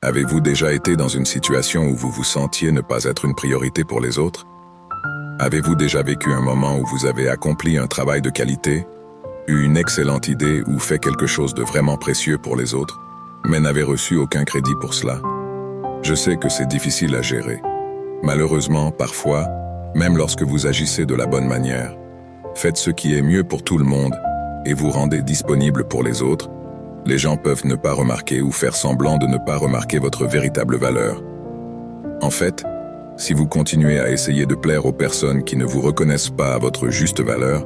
Avez-vous déjà été dans une situation où vous vous sentiez ne pas être une priorité pour les autres? Avez-vous déjà vécu un moment où vous avez accompli un travail de qualité, eu une excellente idée ou fait quelque chose de vraiment précieux pour les autres, mais n'avez reçu aucun crédit pour cela? Je sais que c'est difficile à gérer. Malheureusement, parfois, même lorsque vous agissez de la bonne manière, faites ce qui est mieux pour tout le monde et vous rendez disponible pour les autres, les gens peuvent ne pas remarquer ou faire semblant de ne pas remarquer votre véritable valeur. En fait, si vous continuez à essayer de plaire aux personnes qui ne vous reconnaissent pas à votre juste valeur,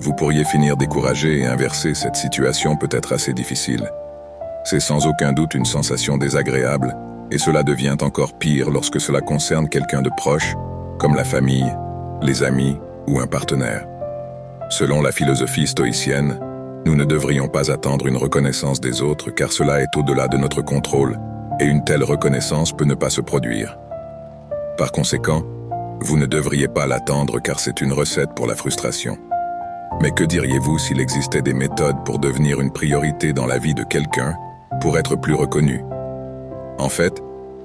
vous pourriez finir découragé et inverser. Cette situation peut être assez difficile. C'est sans aucun doute une sensation désagréable, et cela devient encore pire lorsque cela concerne quelqu'un de proche, comme la famille, les amis ou un partenaire. Selon la philosophie stoïcienne, nous ne devrions pas attendre une reconnaissance des autres car cela est au-delà de notre contrôle et une telle reconnaissance peut ne pas se produire. Par conséquent, vous ne devriez pas l'attendre car c'est une recette pour la frustration. Mais que diriez-vous s'il existait des méthodes pour devenir une priorité dans la vie de quelqu'un, pour être plus reconnu? En fait,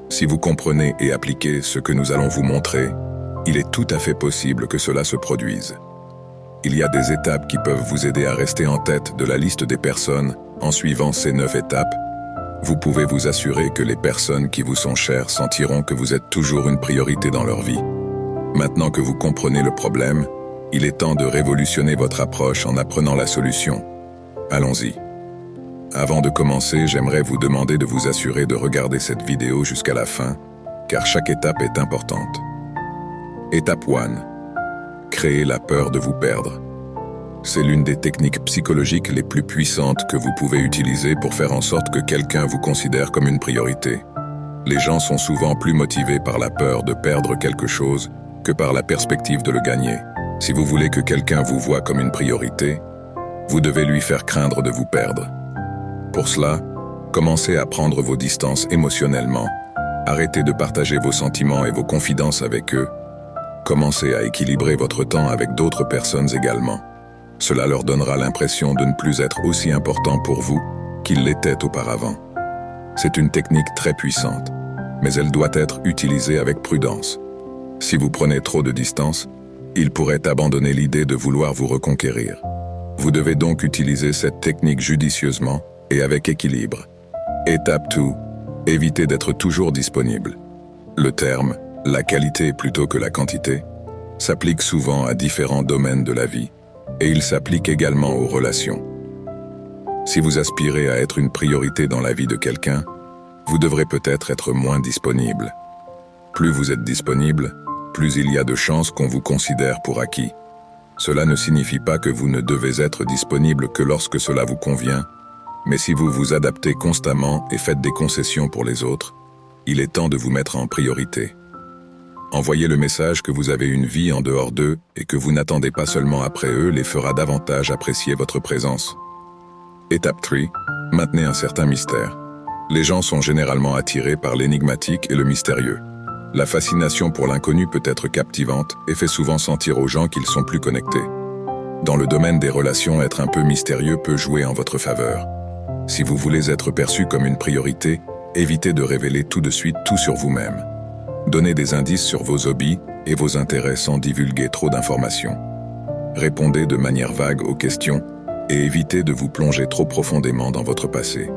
si vous comprenez et appliquez ce que nous allons vous montrer, il est tout à fait possible que cela se produise. Il y a des étapes qui peuvent vous aider à rester en tête de la liste des personnes. En suivant ces 9 étapes, vous pouvez vous assurer que les personnes qui vous sont chères sentiront que vous êtes toujours une priorité dans leur vie. Maintenant que vous comprenez le problème, il est temps de révolutionner votre approche en apprenant la solution. Allons-y. Avant de commencer, j'aimerais vous demander de vous assurer de regarder cette vidéo jusqu'à la fin, car chaque étape est importante. Étape 1. Créer la peur de vous perdre. C'est l'une des techniques psychologiques les plus puissantes que vous pouvez utiliser pour faire en sorte que quelqu'un vous considère comme une priorité. Les gens sont souvent plus motivés par la peur de perdre quelque chose que par la perspective de le gagner. Si vous voulez que quelqu'un vous voie comme une priorité, vous devez lui faire craindre de vous perdre. Pour cela, commencez à prendre vos distances émotionnellement. Arrêtez de partager vos sentiments et vos confidences avec eux. Commencez à équilibrer votre temps avec d'autres personnes également. Cela leur donnera l'impression de ne plus être aussi important pour vous qu'ils l'étaient auparavant. C'est une technique très puissante, mais elle doit être utilisée avec prudence. Si vous prenez trop de distance, il pourrait abandonner l'idée de vouloir vous reconquérir. Vous devez donc utiliser cette technique judicieusement et avec équilibre. Étape 2. Évitez d'être toujours disponible. Le terme « la qualité plutôt que la quantité » s'applique souvent à différents domaines de la vie, et il s'applique également aux relations. Si vous aspirez à être une priorité dans la vie de quelqu'un, vous devrez peut-être être moins disponible. Plus vous êtes disponible, plus il y a de chances qu'on vous considère pour acquis. Cela ne signifie pas que vous ne devez être disponible que lorsque cela vous convient, mais si vous vous adaptez constamment et faites des concessions pour les autres, il est temps de vous mettre en priorité. Envoyer le message que vous avez une vie en dehors d'eux et que vous n'attendez pas seulement après eux les fera davantage apprécier votre présence. Étape 3. Maintenez un certain mystère. Les gens sont généralement attirés par l'énigmatique et le mystérieux. La fascination pour l'inconnu peut être captivante et fait souvent sentir aux gens qu'ils sont plus connectés. Dans le domaine des relations, être un peu mystérieux peut jouer en votre faveur. Si vous voulez être perçu comme une priorité, évitez de révéler tout de suite tout sur vous-même. Donnez des indices sur vos hobbies et vos intérêts sans divulguer trop d'informations. Répondez de manière vague aux questions et évitez de vous plonger trop profondément dans votre passé.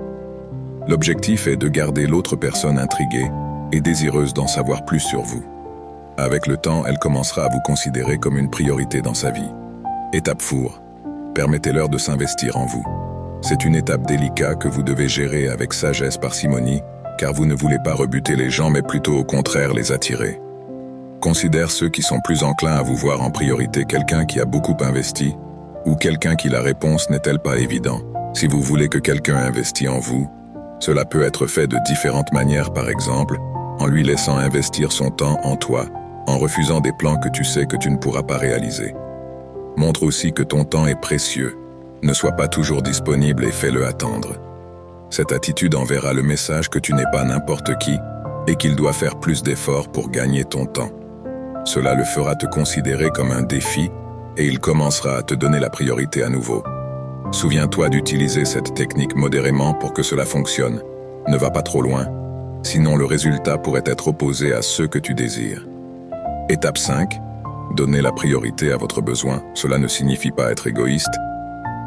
L'objectif est de garder l'autre personne intriguée et désireuse d'en savoir plus sur vous. Avec le temps, elle commencera à vous considérer comme une priorité dans sa vie. Étape 4. Permettez-leur de s'investir en vous. C'est une étape délicate que vous devez gérer avec sagesse, parcimonie, car vous ne voulez pas rebuter les gens mais plutôt au contraire les attirer. Considère ceux qui sont plus enclins à vous voir en priorité, quelqu'un qui a beaucoup investi ou quelqu'un qui la réponse n'est-elle pas évidente. Si vous voulez que quelqu'un investisse en vous, cela peut être fait de différentes manières, par exemple, en lui laissant investir son temps en toi, en refusant des plans que tu sais que tu ne pourras pas réaliser. Montre aussi que ton temps est précieux. Ne sois pas toujours disponible et fais-le attendre. Cette attitude enverra le message que tu n'es pas n'importe qui et qu'il doit faire plus d'efforts pour gagner ton temps. Cela le fera te considérer comme un défi et il commencera à te donner la priorité à nouveau. Souviens-toi d'utiliser cette technique modérément pour que cela fonctionne. Ne va pas trop loin. Sinon, le résultat pourrait être opposé à ceux que tu désires. Étape 5. Donner la priorité à votre besoin. Cela ne signifie pas être égoïste.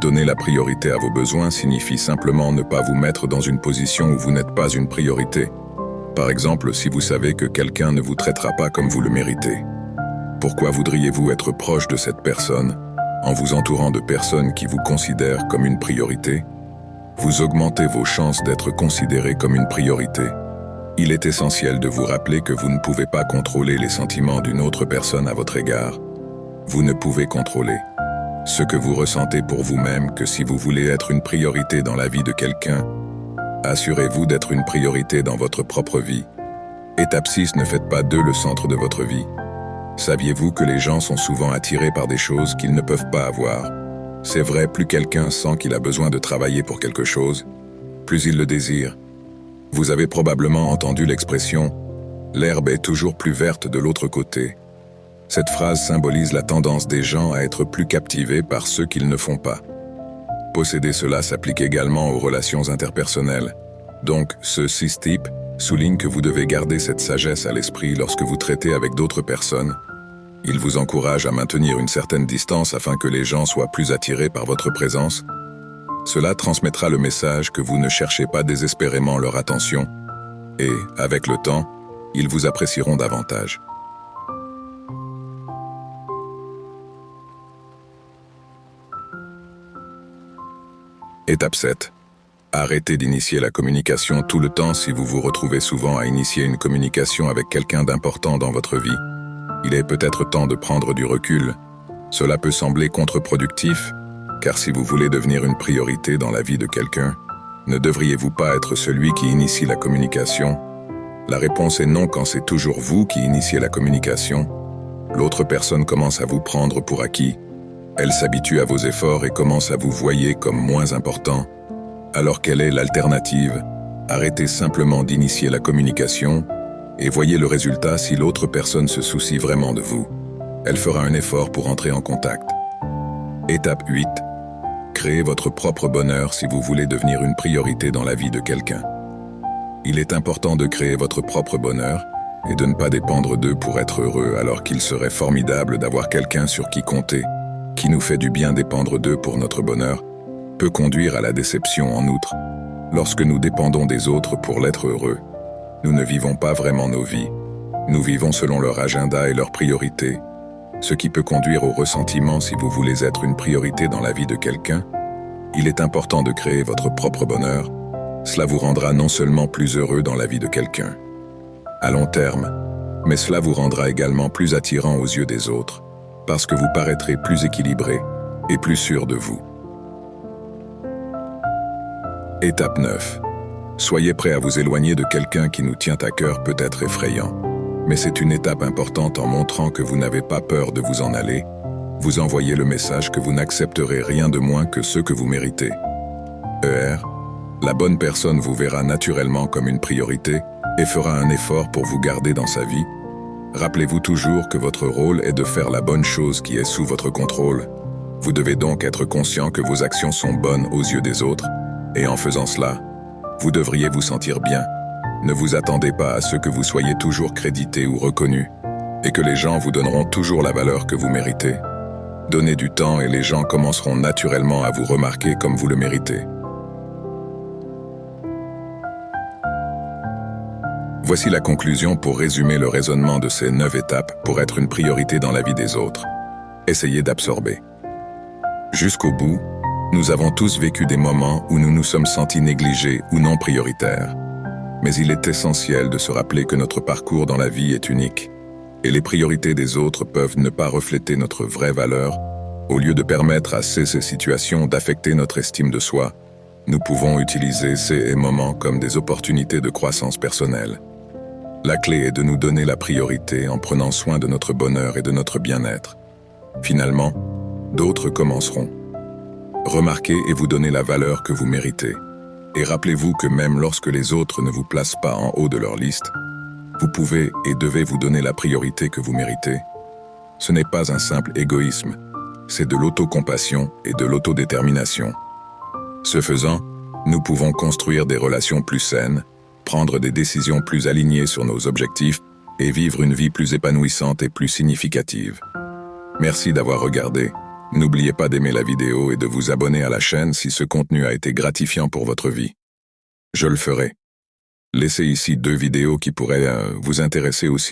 Donner la priorité à vos besoins signifie simplement ne pas vous mettre dans une position où vous n'êtes pas une priorité. Par exemple, si vous savez que quelqu'un ne vous traitera pas comme vous le méritez. Pourquoi voudriez-vous être proche de cette personne en vous entourant de personnes qui vous considèrent comme une priorité? Vous augmentez vos chances d'être considéré comme une priorité. Il est essentiel de vous rappeler que vous ne pouvez pas contrôler les sentiments d'une autre personne à votre égard. Vous ne pouvez contrôler ce que vous ressentez pour vous-même que si vous voulez être une priorité dans la vie de quelqu'un, assurez-vous d'être une priorité dans votre propre vie. Étape 6. Ne faites pas d'eux le centre de votre vie. Saviez-vous que les gens sont souvent attirés par des choses qu'ils ne peuvent pas avoir? C'est vrai, plus quelqu'un sent qu'il a besoin de travailler pour quelque chose, plus il le désire. Vous avez probablement entendu l'expression « l'herbe est toujours plus verte de l'autre côté ». Cette phrase symbolise la tendance des gens à être plus captivés par ceux qu'ils ne font pas. Posséder cela s'applique également aux relations interpersonnelles. Donc, ce 6 type souligne que vous devez garder cette sagesse à l'esprit lorsque vous traitez avec d'autres personnes. Il vous encourage à maintenir une certaine distance afin que les gens soient plus attirés par votre présence. Cela transmettra le message que vous ne cherchez pas désespérément leur attention et, avec le temps, ils vous apprécieront davantage. Étape 7. Arrêtez d'initier la communication tout le temps si vous vous retrouvez souvent à initier une communication avec quelqu'un d'important dans votre vie. Il est peut-être temps de prendre du recul. Cela peut sembler contre-productif, car si vous voulez devenir une priorité dans la vie de quelqu'un, ne devriez-vous pas être celui qui initie la communication? La réponse est non quand c'est toujours vous qui initiez la communication. L'autre personne commence à vous prendre pour acquis. Elle s'habitue à vos efforts et commence à vous voir comme moins important. Alors quelle est l'alternative? Arrêtez simplement d'initier la communication et voyez le résultat si l'autre personne se soucie vraiment de vous. Elle fera un effort pour entrer en contact. Étape 8. Créez votre propre bonheur si vous voulez devenir une priorité dans la vie de quelqu'un. Il est important de créer votre propre bonheur et de ne pas dépendre d'eux pour être heureux, alors qu'il serait formidable d'avoir quelqu'un sur qui compter, qui nous fait du bien. Dépendre d'eux pour notre bonheur peut conduire à la déception. En outre, lorsque nous dépendons des autres pour l'être heureux, nous ne vivons pas vraiment nos vies. Nous vivons selon leur agenda et leurs priorités, ce qui peut conduire au ressentiment. Si vous voulez être une priorité dans la vie de quelqu'un, il est important de créer votre propre bonheur. Cela vous rendra non seulement plus heureux dans la vie de quelqu'un, à long terme, mais cela vous rendra également plus attirant aux yeux des autres, parce que vous paraîtrez plus équilibré et plus sûr de vous. Étape 9. Soyez prêt à vous éloigner de quelqu'un qui nous tient à cœur. Peut être effrayant, mais c'est une étape importante. En montrant que vous n'avez pas peur de vous en aller, vous envoyez le message que vous n'accepterez rien de moins que ce que vous méritez. La bonne personne vous verra naturellement comme une priorité et fera un effort pour vous garder dans sa vie. Rappelez-vous toujours que votre rôle est de faire la bonne chose qui est sous votre contrôle. Vous devez donc être conscient que vos actions sont bonnes aux yeux des autres, et en faisant cela, vous devriez vous sentir bien. Ne vous attendez pas à ce que vous soyez toujours crédité ou reconnu, et que les gens vous donneront toujours la valeur que vous méritez. Donnez du temps et les gens commenceront naturellement à vous remarquer comme vous le méritez. Voici la conclusion pour résumer le raisonnement de ces 9 étapes pour être une priorité dans la vie des autres. Essayez d'absorber. Jusqu'au bout, nous avons tous vécu des moments où nous nous sommes sentis négligés ou non prioritaires. Mais il est essentiel de se rappeler que notre parcours dans la vie est unique, et les priorités des autres peuvent ne pas refléter notre vraie valeur. Au lieu de permettre à ces situations d'affecter notre estime de soi, nous pouvons utiliser ces moments comme des opportunités de croissance personnelle. La clé est de nous donner la priorité en prenant soin de notre bonheur et de notre bien-être. Finalement, d'autres commenceront. Remarquez et vous donnez la valeur que vous méritez. Et rappelez-vous que même lorsque les autres ne vous placent pas en haut de leur liste, vous pouvez et devez vous donner la priorité que vous méritez. Ce n'est pas un simple égoïsme, c'est de l'autocompassion et de l'autodétermination. Ce faisant, nous pouvons construire des relations plus saines, prendre des décisions plus alignées sur nos objectifs et vivre une vie plus épanouissante et plus significative. Merci d'avoir regardé. N'oubliez pas d'aimer la vidéo et de vous abonner à la chaîne si ce contenu a été gratifiant pour votre vie. Je le ferai. Laissez ici 2 vidéos qui pourraient vous intéresser aussi.